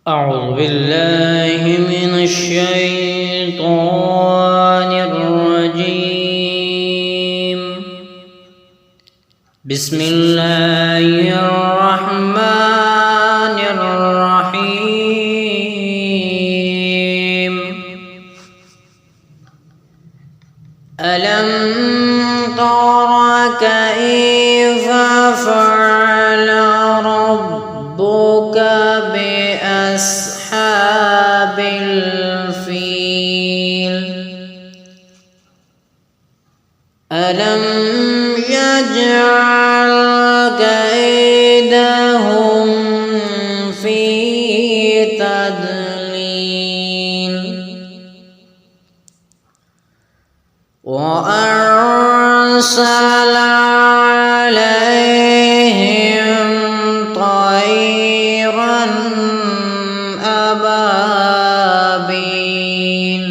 أعوذ بالله من الشيطان الرجيم. بسم الله الرحمن الرحيم. ألم تر كيف فعل ربك بأصحاب الفيل؟ ألم يجعل كيدهم في تضليل وأرسل عليهم طيرا أبابيل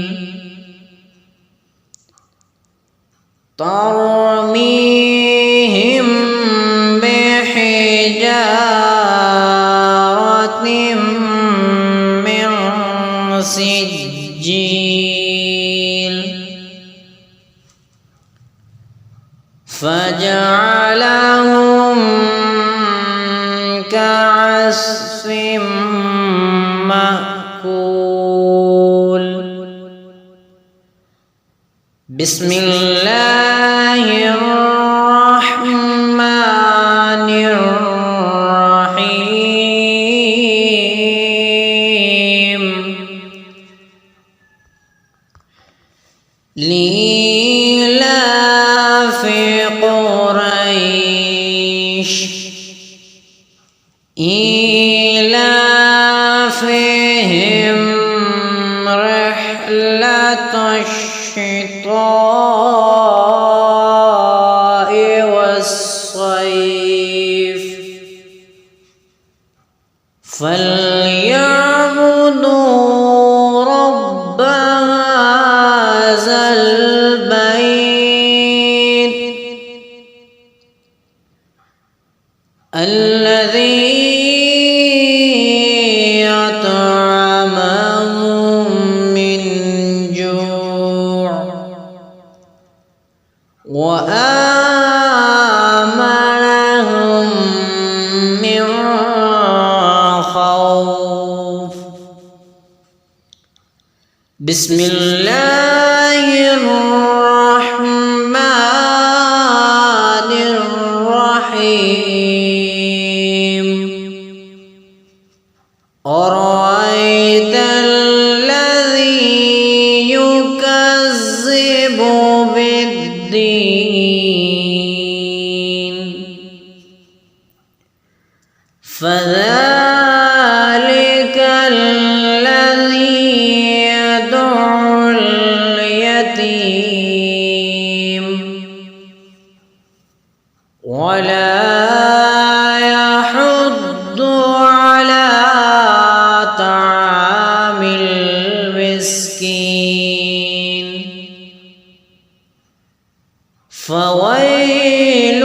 ترميهم بحجارة من سجيل فجعلهم كعصف مأكول. بسم الله الرحمن الرحيم. لإيلاف قريش إيلافهم رحلة الشتاء والصيف فليعبدوا رب هذا البيت الذي أطعمهم من جوع وآمنهم من خوف. بسم الله الرحمن الرحيم. أرأيت الذي يكذب بالدين فذلك الذي يدعو اليتيم ولا يحض على طعام المسكين فويل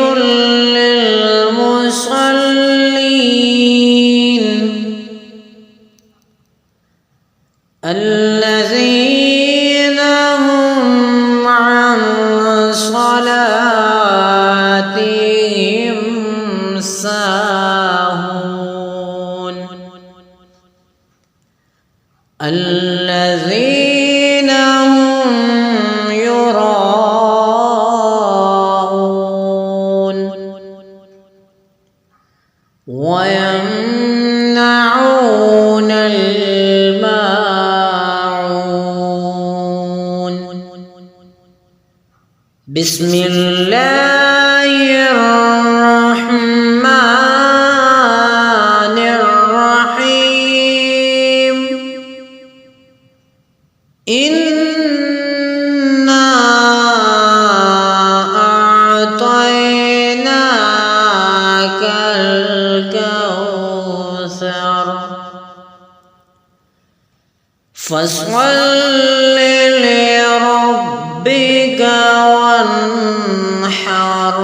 للمصلين الذين هم عن صلاتهم ساهون الذين هم يراءون ويمنعون الماعون. بسم الله الرحمن الرحيم. إنا أعطيناك الكوثر فصل لربك وانحر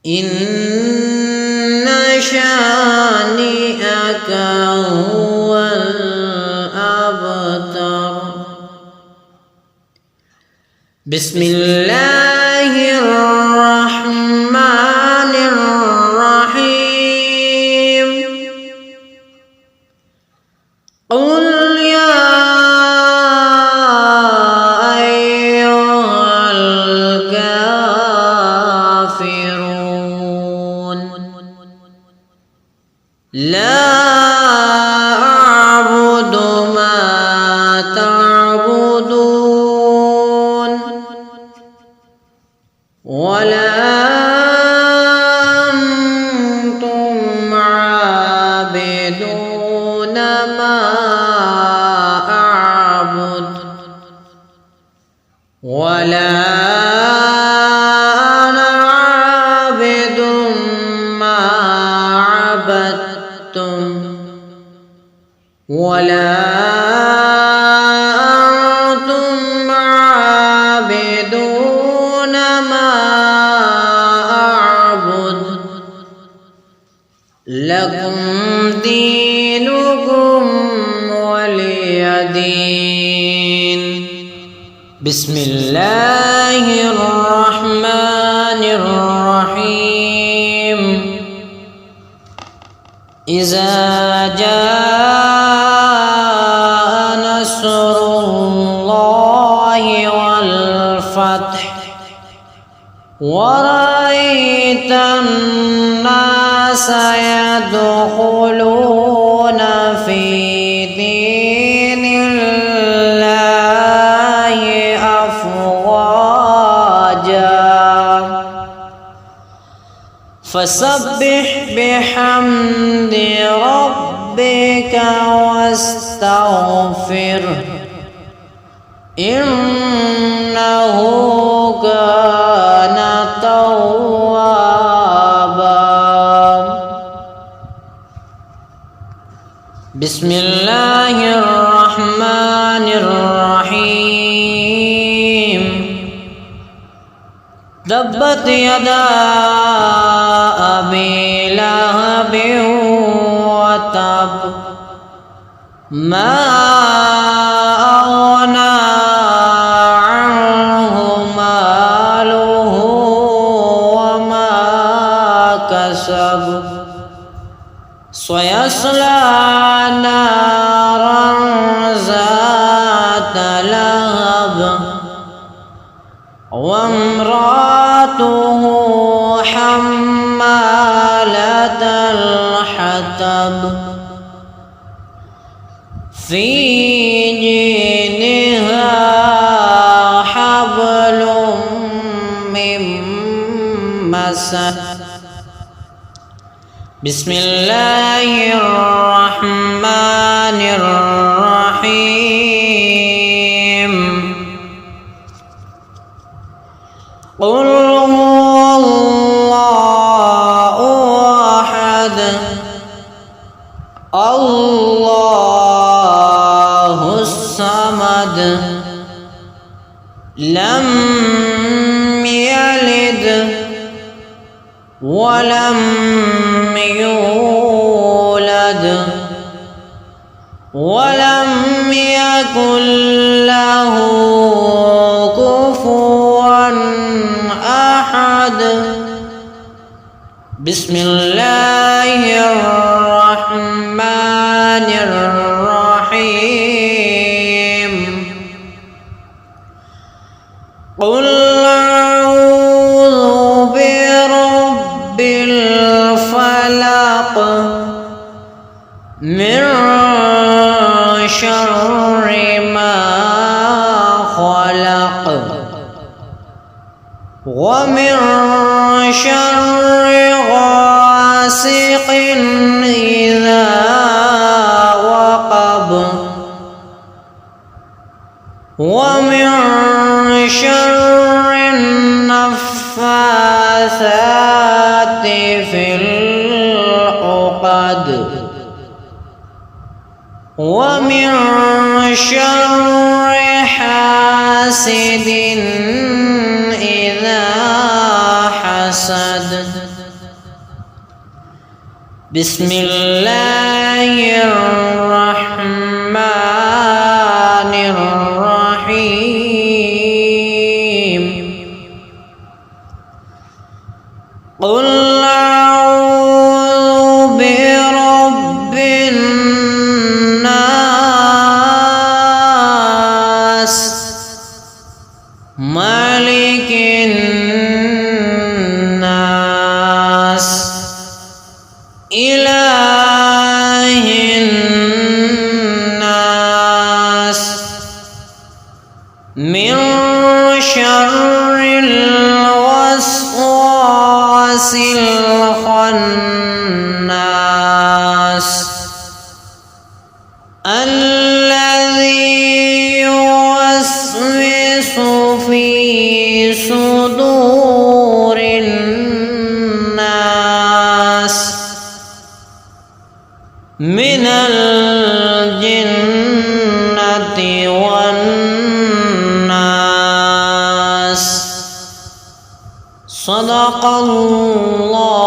إن شاء شانئك هو الأبتر. بسم الله الرحمن الرحيم. قل يا أيها الكافرون لا أعبد ما تعبدون ولا أنتم عابدون ما أعبد ولا أنا عابد ما عبدتم ولا أنتم عابدون ما أعبد لكم دينكم ولي دين. بسم الله الرحمن الرحيم. إذا جاء نصر الله والفتح ورأيت الناس يدخلون في دين الله أفواجا فسبح بحمد ربك واستغفره إنه كان توابا. بسم الله الرحمن الرحيم. تبت يدا أبي لهب وتب ما أغنى عنه ماله وما كسب سيصلى نارا ذات لهب وامرأته حمالة الحطب في جيدها حبل من مسد. بسم الله الرحمن الرحيم. قل هو الله أحد الله الصمد لم يلد ولم يولد ولم يكن له كفوا أحد. بسم الله الرحمن الرحيم. قل أعوذ برب الفلق من شر ما خلق ومن شر غاسق إذا وقب ومن شر النفاثات في العقد ومن شر حاسد إذا حسد. بسم الله الرحمن الرحيم قل أعوذ برب الناس مالك الناس إله الناس من شر الوسواس الخناس الذي يوسوس في صدور الناس من الجنة والناس صدق الله